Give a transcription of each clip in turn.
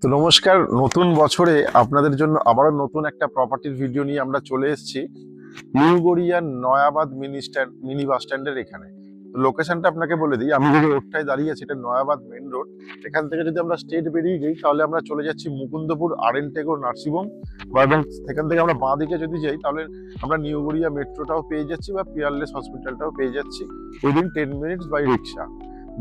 তো নমস্কার, নতুন বছরে আপনাদের জন্য আবারও নতুন একটা প্রপার্টির ভিডিও নিয়ে আমরা চলে এসেছি নিউ গড়িয়ার নয়াবাদ মিনি বাস স্ট্যান্ডের এখানে। লোকেশনটা আপনাকে বলে দিই, আমি যে রোডটায় দাঁড়িয়ে আছি এটা নয়াবাদ মেন রোড। এখান থেকে যদি আমরা স্ট্রেট বেরিয়ে যাই তাহলে আমরা চলে যাচ্ছি মুকুন্দপুর আরএন-টেগোর নার্সিংহোম, এবং সেখান থেকে আমরা বাঁ দিকে যদি যাই তাহলে আমরা নিউ গড়িয়া মেট্রোটাও পেয়ে যাচ্ছি বা পিয়ারলেস হসপিটালটাও পেয়ে যাচ্ছি উইদিন 10 মিনিটস বাই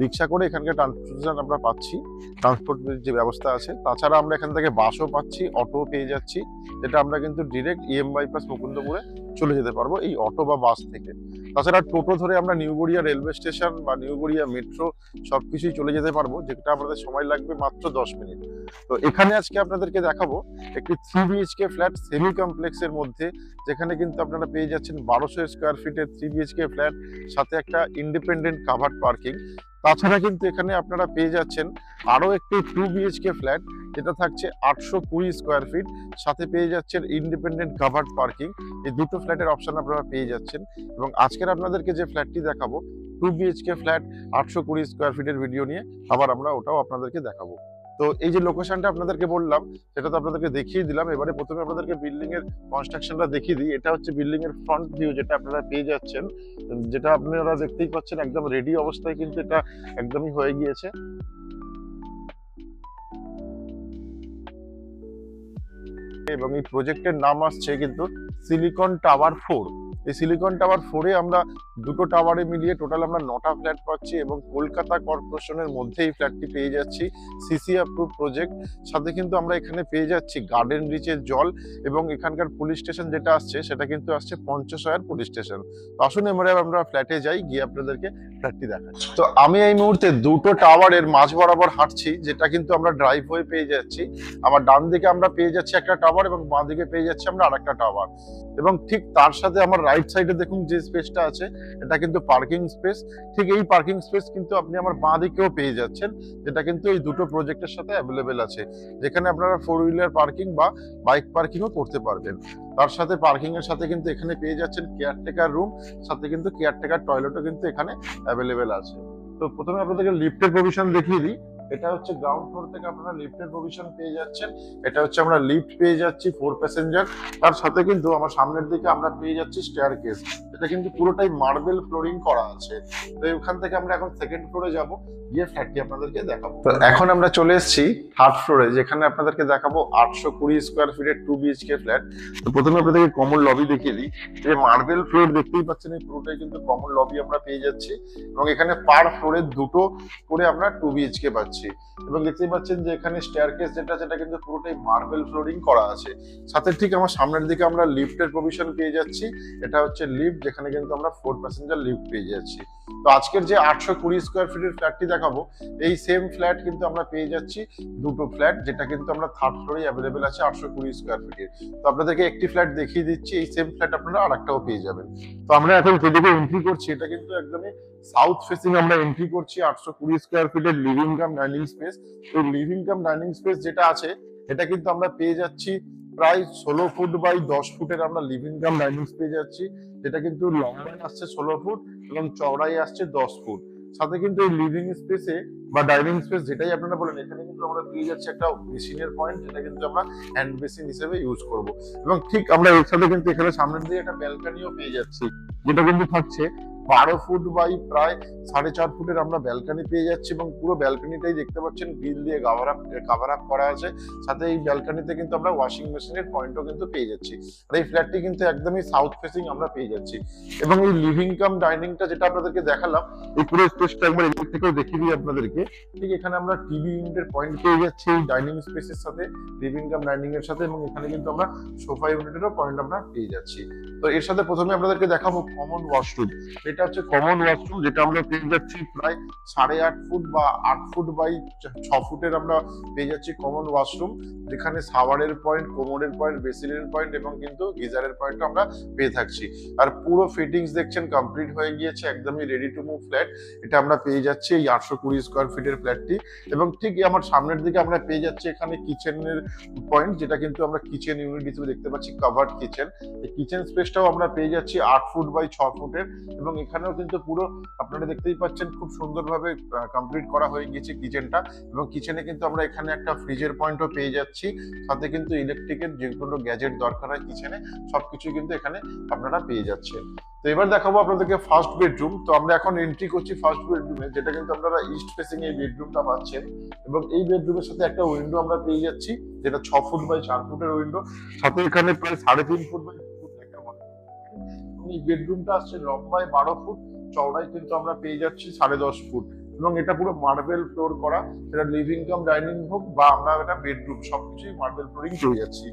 রিক্সা করে এখানকার ট্রান্সপোর্টেশন আমরা পাচ্ছি, ট্রান্সপোর্টের যে ব্যবস্থা আছে। তাছাড়া আমরা এখান থেকে বাসও পাচ্ছি, অটোও পেয়ে যাচ্ছি, যেটা আমরা কিন্তু ডিরেক্ট ইএম বাইপাস মুকুন্দপুরে চলে যেতে পারবো এই অটো বা বাস থেকে। তাছাড়া টোটো ধরে আমরা নিউ গড়িয়া রেলওয়ে স্টেশন বা নিউ গড়িয়া মেট্রো সবকিছুই চলে যেতে পারবো, যেটা আমাদের সময় লাগবে মাত্র 10 মিনিট। তো এখানে আজকে আপনাদেরকে দেখাবো একটি 3 বিএইচকে ফ্ল্যাট সেমি কমপ্লেক্সের মধ্যে, যেখানে কিন্তু আপনারা পেয়ে যাচ্ছেন 1200 স্কোয়ার ফিটের 3 বিএইচকে ফ্ল্যাট, সাথে একটা ইন্ডিপেন্ডেন্ট কাভার্ড পার্কিং। তাছাড়া কিন্তু এখানে আপনারা পেয়ে যাচ্ছেন আরো একটি 2 বিএইচকে ফ্ল্যাট, যেটা থাকছে 820 স্কোয়ার ফিট, সাথে পেয়ে যাচ্ছেন ইন্ডিপেন্ডেন্ট কাভার্ড পার্কিং। এই দুটো ফ্ল্যাটের অপশন আপনারা পেয়ে যাচ্ছেন। এবং আজকের আপনাদেরকে যে ফ্ল্যাটটি দেখাবো 2 বিএইচকে ফ্ল্যাট 820 স্কোয়ার ফিটের ভিডিও নিয়ে আবার আমরা ওটাও আপনাদেরকে দেখাবো। তো এই যে লোকেশনটা আপনাদেরকে বললাম সেটা তো আপনাদেরকে দেখিয়ে দিলাম। এবারে প্রথমে আপনাদেরকে বিল্ডিং এর কনস্ট্রাকশনটা দেখিয়ে দিই। এটা হচ্ছে বিল্ডিং এর ফ্রন্ট ভিউ, যেটা আপনারা পেয়ে যাচ্ছেন, যেটা আপনারা দেখতেই পাচ্ছেন একদম রেডি অবস্থায় কিন্তু এটা একদমই হয়ে গিয়েছে। এবং এই প্রজেক্টের নাম আসছে কিন্তু সিলিকন টাওয়ার 4। এই সিলিকন টাওয়ার 4-এ আমরা দুটো টাওয়ারে মিলিয়ে টোটাল আমরা 9টা ফ্ল্যাট পাচ্ছি, এবং কলকাতা কর্পোরেশনের মধ্যে এই ফ্ল্যাটটি পেয়ে যাচ্ছি, সিসি অ্যাপ্রুভ প্রজেক্ট। সাথে কিন্তু আমরা এখানে পেয়ে যাচ্ছি গার্ডেন রিচের জল, এবং এখানকার পুলিশ স্টেশন যেটা আসছে সেটা কিন্তু আসছে পঞ্চশয়ার পুলিশ স্টেশন। তো আসুন এবারে আমরা ফ্ল্যাটে যাই, গিয়ে আপনাদেরকে ফ্ল্যাটটি দেখাচ্ছি। তো আমি এই মুহূর্তে দুটো টাওয়ারের মাঝ বরাবর হাঁটছি, যেটা কিন্তু আমরা ড্রাইভওয়ে পেয়ে যাচ্ছি। আমার ডান দিকে আমরা পেয়ে যাচ্ছি একটা টাওয়ার, এবং বাঁ দিকে পেয়ে যাচ্ছি আমরা আরেকটা টাওয়ার। এবং ঠিক তার সাথে আমার রাইট সাইডে দেখুন যে স্পেসটা আছে, এটা কিন্তু পার্কিং স্পেস। ঠিক এই পার্কিং স্পেস কিন্তু আপনি আমার বাঁ দিকেও পেয়ে যাচ্ছেন, যেটা কিন্তু এই দুটো প্রজেক্টের সাথে অ্যাভেলেবেল আছে, যেখানে আপনারা 4 হুইলার পার্কিং বা বাইক পার্কিংও করতে পারবেন। তার সাথে পার্কিং এর সাথে কিন্তু এখানে পেয়ে যাচ্ছেন কেয়ারটেকার রুম, সাথে কিন্তু কেয়ারটেকার টয়লেটও কিন্তু এখানে অ্যাভেলেবেল আছে। তো প্রথমে আপনাদেরকে লিফটের প্রভিশন দেখিয়ে দিই। এটা হচ্ছে গ্রাউন্ড ফ্লোর থেকে আপনারা লিফটের প্রভিশন পেয়ে যাচ্ছেন। এটা হচ্ছে আমরা লিফট পেয়ে যাচ্ছি 4 প্যাসেঞ্জার। তার সাথে কিন্তু আমার সামনের দিকে আমরা পেয়ে যাচ্ছি স্টেয়ারকেস, এটা কিন্তু পুরোটাই মার্বেল ফ্লোরিং করা আছে। তো এখান থেকে আমরা এখন সেকেন্ড ফ্লোরে যাব, গিয়ে ফ্ল্যাটটি আপনাদেরকে দেখাবো। তো এখন আমরা চলে এসেছি থার্ড ফ্লোরে, যেখানে আপনাদেরকে দেখাবো 820 স্কোয়ার ফিটের 2 বিএইচকে ফ্ল্যাট। তো প্রথমে আপনাদেরকে কমন লবি দেখিয়ে দিই। যে মার্বেল ফ্লোর দেখতেই পাচ্ছেন, এই পুরোটাই কিন্তু কমন লবি আমরা পেয়ে যাচ্ছি, এবং এখানে পার ফ্লোরে দুটো করে আমরা 2 বিএইচকে পাচ্ছি। এবং দেখতেই পাচ্ছেন যে এখানে স্টেয়ারকেস যেটা সেটা কিন্তু পুরোটাই মার্বেল ফ্লোরিং করা আছে। সাথে ঠিক আমার সামনের দিকে আমরা লিফটের প্রভিশন পেয়ে যাচ্ছি। এটা হচ্ছে লিফট, যেখানে কিন্তু আমরা 4 প্যাসেঞ্জার লিফট পেয়ে যাচ্ছি। তো আজকের যে 820 স্কোয়ার ফিটের ফ্ল্যাটটি দেখাবো, এই সেম ফ্ল্যাট কিন্তু আমরা পেয়ে যাচ্ছি দুটো ফ্ল্যাট, যেটা কিন্তু আমরা থার্ড ফ্লোরে অ্যাভেলেবেল আছে 820 স্কোয়ার ফিটের। তো আপনাদেরকে একটি ফ্ল্যাট দেখিয়ে দিচ্ছি, এই সেম ফ্ল্যাট আপনারা আরেকটাও পেয়ে যাবেন। তো আমরা এখন যেদিকে এন্ট্রি করছি, এটা কিন্তু একদমই সাউথ ফেসিং আমরা এন্ট্রি করছি। 820 স্কোয়ার ফিটের লিভিং কাম ডাইনিং স্পেস। তো লিভিং কাম ডাইনিং স্পেস যেটা আছে, এটা কিন্তু আমরা পেয়ে যাচ্ছি প্রায় 16 ফুট বাই 10 ফুটের আমরা লিভিং কাম ডাইনিং স্পেস যাচ্ছি, যেটা কিন্তু লম্বায় আসছে 16 ফুট এবং চওড়াই আসছে 10 ফুট। সাথে কিন্তু এই লিভিং স্পেসে বা ডাইনিং স্পেস যেটাই আপনারা বলেন, এখানে কিন্তু আমরা পেয়ে যাচ্ছি একটা বেসিনের পয়েন্ট, যেটা কিন্তু আমরা হ্যান্ড বেসিন হিসেবে ইউজ করব। এবং ঠিক আমরা এর সাথে কিন্তু এখানে সামনের দিকে একটা ব্যালকনিও পেয়ে যাচ্ছি, যেটা কিন্তু থাকছে 12 ফুট বাই প্রায় 4.5 ফুটের আমরা ব্যালকনি পেয়ে যাচ্ছি। এবং পুরো ব্যালকনিটাই দেখতে পাচ্ছেন গ্রিল দিয়ে কাভার আপ করা আছে। সাথে এই ব্যালকনিতে কিন্তু আমরা ওয়াশিং মেশিনের পয়েন্টও কিন্তু পেয়ে যাচ্ছি। আর এই ফ্ল্যাটটি কিন্তু একদমই সাউথ ফেসিং আমরা পেয়ে যাচ্ছি। এবং এই লিভিং কাম ডাইনিংটা যেটা আপনাদেরকে দেখালাম, এই পুরো স্পেসটা একবার এদিক থেকেও দেখিয়ে দিই আপনাদেরকে। ঠিক এখানে আমরা টিভি ইউনিটের পয়েন্ট পেয়ে যাচ্ছি এই ডাইনিং স্পেসের সাথে, লিভিং কাম ডাইনিং এর সাথে, এবং এখানে কিন্তু আমরা সোফা ইউনিটেরও পয়েন্ট আমরা পেয়ে যাচ্ছি। তো এর সাথে প্রথমে আপনাদেরকে দেখাবো কমন ওয়াশরুম। এটা হচ্ছে কমন ওয়াশরুম, যেটা আমরা পেয়ে যাচ্ছি প্রায় 8.5 ফুট বা 8 ফুট বাই 6 ফুটের আমরা পেয়ে যাচ্ছি কমন ওয়াশরুম, যেখানে শাওয়ারের পয়েন্ট, কোমোডের পয়েন্ট, বেসিনের পয়েন্ট এবং কিন্তু গিজারের পয়েন্ট আমরা পেয়ে থাকছি। আর পুরো ফিটিংস দেখছেন কমপ্লিট হয়ে গিয়েছে, একদমই রেডি টু মুভ ফ্ল্যাট। এটা আমরা পেয়ে যাচ্ছি এই 820 স্কোয়ার ফিটের ফ্ল্যাটটি। এবং ঠিক আমার সামনের দিকে আমরা পেয়ে যাচ্ছি এখানে কিচেনের পয়েন্ট, যেটা কিন্তু আমরা কিচেন ইউনিট হিসেবে দেখতে পাচ্ছি, কাভার্ড কিচেন। এই কিচেন স্পেসটা স্পেসটাও আমরা পেয়ে যাচ্ছি 8 ফুট বাই 6 ফুটের, এবং এখানেও কিন্তু পুরো আপনারা দেখতেই পাচ্ছেন খুব সুন্দরভাবে কমপ্লিট করা হয়ে গিয়েছে কিচেনটা। এবং কিচেনে কিন্তু আমরা এখানে একটা ফ্রিজের পয়েন্টও পেয়ে যাচ্ছি, সাথে কিন্তু ইলেকট্রিকের যে কোনো গ্যাজেট দরকার হয় কিচেনে সবকিছু কিন্তু এখানে আপনারা পেয়ে যাচ্ছেন। তো এবার দেখাবো আপনাদেরকে ফার্স্ট বেডরুম। তো আমরা এখন এন্ট্রি করছি ফার্স্ট বেডরুমে, যেটা কিন্তু আপনারা ইস্ট ফেসিং এই বেডরুমটা পাচ্ছেন। এবং এই বেডরুমের সাথে একটা উইন্ডো আমরা পেয়ে যাচ্ছি, যেটা 6 ফুট বাই 4 ফুটের উইন্ডো, সাথে এখানে প্রায় 3.5 ফুট বাই 2 ফুট একটা এই বেডরুমটা আসছে লম্বায় 12 ফুট, চওড়ায় কিন্তু আমরা পেয়ে যাচ্ছি 10.5 ফুট। এবং এটা পুরো মার্বেল ফ্লোর করা, সেটা লিভিং কাম ডাইনিং হোক বা আমরা এটা বেডরুম সবকিছুই মার্বেল ফ্লোরিং পেয়ে যাচ্ছি।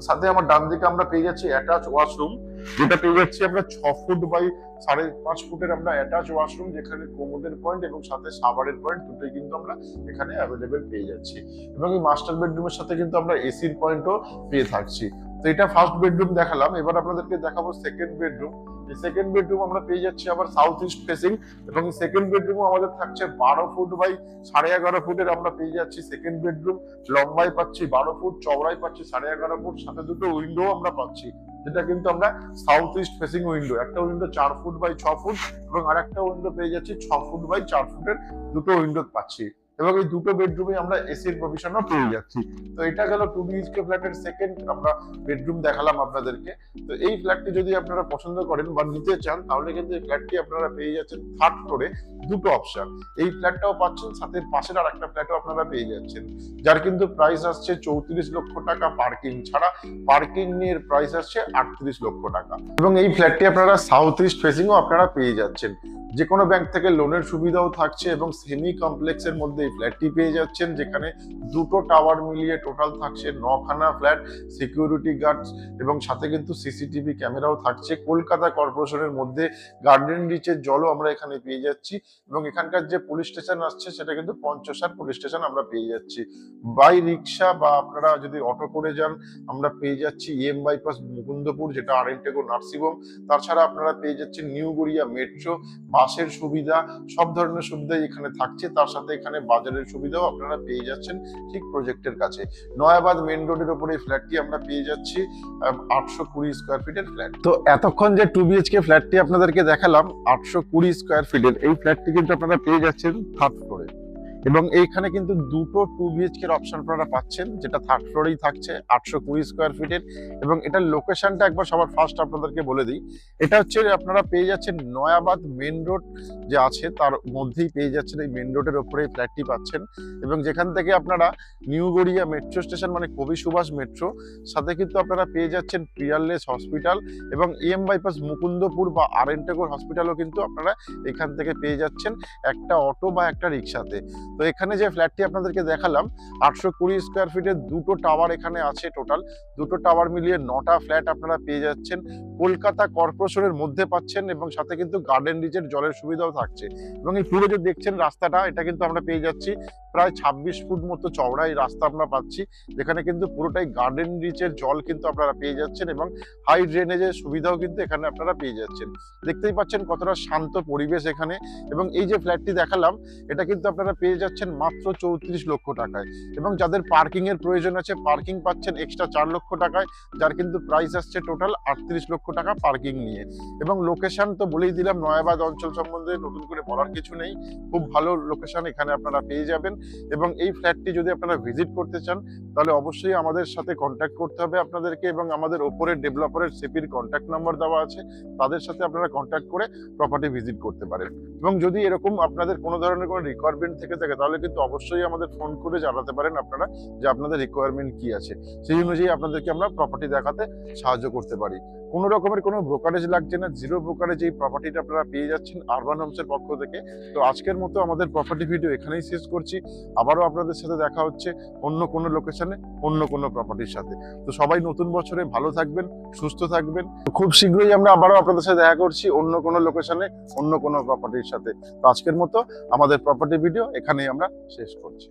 সাথে আমার ডান দিকে আমরা পেয়ে যাচ্ছি অ্যাটাচ ওয়াশরুম, যেটা পেয়ে যাচ্ছি আমরা 6 ফুট বাই 5.5 ফুটের আমরা অ্যাটাচ ওয়াশরুম, যেখানে কোমোডের পয়েন্ট এবং সাথে শাওয়ারের পয়েন্ট দুটোই কিন্তু আমরা এখানে অ্যাভেলেবেল পেয়ে যাচ্ছি। এবং এই মাস্টার বেডরুমের সাথে কিন্তু আমরা এসির পয়েন্টও পেয়ে থাকছি। তো এটা ফার্স্ট বেডরুম দেখালাম, এবার আপনাদেরকে দেখাবো সেকেন্ড বেডরুম। এই সেকেন্ড বেডরুম আমরা পেয়ে যাচ্ছি আবার সাউথ ইস্ট ফেসিং, এবং সেকেন্ড বেডরুমও আমাদের থাকছে 12 ফুট বাই 11.5 ফুটের আমরা পেয়ে যাচ্ছি সেকেন্ড বেডরুম। লম্বায় পাচ্ছি 12 ফুট, চওড়ায় পাচ্ছি 11.5 ফুট, সাথে দুটো উইন্ডো আমরা পাচ্ছি, যেটা কিন্তু আমরা সাউথ ইস্ট ফেসিং উইন্ডো। একটা উইন্ডো 4 ফুট বাই 6 ফুট এবং আরেকটা উইন্ডো পেয়ে যাচ্ছি 6 ফুট বাই 4 ফুটের, দুটো উইন্ডো পাচ্ছি। এবং এই দুটো বেডরুমে আমরা এসির প্রভিশনও পেয়ে যাচ্ছি। তো এটা গেল 2 BHK ফ্ল্যাটের সেকেন্ড আমরা বেডরুম দেখালাম আপনাদেরকে। তো এই ফ্ল্যাটটি যদি আপনারা পছন্দ করেন বা নিতে চান, তাহলে কিন্তু এই ফ্ল্যাটটি আপনারা পেয়ে যাচ্ছেন থার্ড ফ্লোরে, দুটো অপশন। এই ফ্ল্যাটটাও পাচ্ছেন, সাথে পাশের আর একটা ফ্ল্যাটও আপনারা পেয়ে যাচ্ছেন, যার কিন্তু প্রাইস আসছে 34 লক্ষ টাকা পার্কিং ছাড়া। পার্কিং নিয়ে প্রাইস আসছে 38 লক্ষ টাকা। এবং এই ফ্ল্যাটটি আপনারা সাউথ ইস্ট ফেসিংও আপনারা পেয়ে যাচ্ছেন, যে কোনো ব্যাংক থেকে লোনের সুবিধাও থাকছে, এবং সেমি কমপ্লেক্সের মধ্যে এই ফ্ল্যাটটি পেয়ে যাচ্ছেন, যেখানে দুটো টাওয়ার মিলিয়ে টোটাল থাকছে 9খানা ফ্ল্যাট, সিকিউরিটি গার্ডস এবং সাথে কিন্তু সিসিটিভি ক্যামেরাও থাকছে। কলকাতা কর্পোরেশনের মধ্যে গার্ডেন রিচের জলও আমরা এখানে পেয়ে যাচ্ছি। এবং এখানকার যে পুলিশ স্টেশন আসছে সেটা কিন্তু পঞ্চসার পুলিশ স্টেশন আমরা পেয়ে যাচ্ছি। বাই রিক্সা বা আপনারা যদি অটো করে যান, আমরা পেয়ে যাচ্ছি EM বাইপাস মুকুন্দপুর, যেটা আরএনটেকো নার্সিংহোম। তাছাড়া আপনারা পেয়ে যাচ্ছেন নিউ গড়িয়া মেট্রো, বাসের সুবিধা, সব ধরনের সুবিধাই এখানে থাকছে। তার সাথে এখানে বাজারের সুবিধাও আপনারা পেয়ে যাচ্ছেন ঠিক প্রজেক্টের কাছে। নয়াবাদ মেন রোডের উপরে এই ফ্ল্যাটটি আমরা পেয়ে যাচ্ছি 820 স্কোয়ার ফিটের ফ্ল্যাট। তো এতক্ষণ যে 2 BHK ফ্ল্যাটটি আপনাদেরকে দেখালাম 820 স্কোয়ার ফিটের, এই ফ্ল্যাটটি কিন্তু আপনারা পেয়ে যাচ্ছেন থার্ড ফ্লোরে। এবং এইখানে কিন্তু দুটো 2 BHK এর অপশন আপনারা পাচ্ছেন, যেটা থার্ড ফ্লোরেই থাকছে 820 স্কোয়ার ফিটের। এবং এটার লোকেশনটা একবার সবার ফার্স্ট আপনাদেরকে বলে দিই। এটা হচ্ছে আপনারা পেয়ে যাচ্ছেন নয়াবাদ মেন রোড যে আছে তার মধ্যেই পেয়ে যাচ্ছেন, এই মেন রোডের ওপরে এই ফ্ল্যাটটি পাচ্ছেন। এবং যেখান থেকে আপনারা নিউ গড়িয়া মেট্রো স্টেশন মানে কবি সুভাষ মেট্রো, সাথে কিন্তু আপনারা পেয়ে যাচ্ছেন পিয়ারলেস হসপিটাল এবং EM বাইপাস মুকুন্দপুর বা আরএনটেকো হসপিটালও কিন্তু আপনারা এখান থেকে পেয়ে যাচ্ছেন একটা অটো বা একটা রিক্সাতে। তো এখানে যে ফ্ল্যাটটি আপনাদেরকে দেখালাম 820 স্কোয়ার ফিটের, দুটো টাওয়ার এখানে আছে, টোটাল দুটো টাওয়ার মিলিয়ে 9টা ফ্ল্যাট আপনারা পেয়ে যাচ্ছেন। কলকাতা কর্পোরেশনের মধ্যে পাচ্ছেন এবং সাথে কিন্তু গার্ডেন রিচের জলের সুবিধাও থাকছে। এবং এই পুরো যে দেখছেন রাস্তাটা, এটা কিন্তু আমরা পেয়ে যাচ্ছি প্রায় 26 ফুট মতো চওড়া এই রাস্তা আমরা পাচ্ছি, যেখানে কিন্তু পুরোটাই গার্ডেন রিচের জল কিন্তু আপনারা পেয়ে যাচ্ছেন এবং হাই ড্রেনেজের সুবিধাও কিন্তু এখানে আপনারা পেয়ে যাচ্ছেন। দেখতেই পাচ্ছেন কতটা শান্ত পরিবেশ এখানে। এবং এই যে ফ্ল্যাটটি দেখালাম, এটা কিন্তু আপনারা পেয়ে যাচ্ছেন মাত্র 34 লক্ষ টাকায়। এবং যাদের পার্কিং এর প্রয়োজন আছে, পার্কিং পাচ্ছেন এক্সট্রা 4 লক্ষ টাকায়, যার কিন্তু প্রাইস আসছে টোটাল 38 লক্ষ টাকা পার্কিং নিয়ে। এবং লোকেশন তো বলেই দিলাম, নয়াবাদ অঞ্চল সম্বন্ধে নতুন করে বলার কিছু নেই, খুব ভালো লোকেশন এখানে আপনারা পেয়ে যাবেন। এবং এই ফ্ল্যাটটি যদি আপনারা ভিজিট করতে চান, তাহলে অবশ্যই আমাদের সাথে কন্ট্যাক্ট করতে হবে আপনাদেরকে, এবং আমাদের ওপরের ডেভেলপারের সিপির কন্ট্যাক্ট নাম্বার দেওয়া আছে, তাদের সাথে আপনারা কন্ট্যাক্ট করে প্রপার্টি ভিজিট করতে পারেন। এবং যদি এরকম আপনাদের কোনো ধরনের কোনো রিকোয়ারমেন্ট থেকে থাকে, তাহলে কিন্তু অবশ্যই আমাদের ফোন করে জানাতে পারেন আপনারা যে আপনাদের রিকোয়ারমেন্ট কি আছে, সেই অনুযায়ী আপনাদেরকে আমরা প্রপার্টি দেখাতে সাহায্য করতে পারি। কোনো রকমের কোনো ব্রোকারেজ লাগছে না, জিরো ব্রোকারেজ এই প্রপার্টিটা আপনারা পেয়ে যাচ্ছেন আরবান হোমসের পক্ষ থেকে। তো আজকের মতো আমাদের প্রপার্টি ভিডিও এখানেই শেষ করছি। আবারও আপনাদের সাথে দেখা হচ্ছে অন্য কোনো লোকেশনে, অন্য কোনো প্রপার্টির সাথে। তো সবাই নতুন বছরে ভালো থাকবেন, সুস্থ থাকবেন। খুব শীঘ্রই আমরা আবারও আপনাদের সাথে দেখা করছি অন্য কোনো লোকেশনে, অন্য কোনো প্রপার্টির সাথে। তো আজকের মতো আমাদের প্রপার্টি ভিডিও এখানেই আমরা শেষ করছি।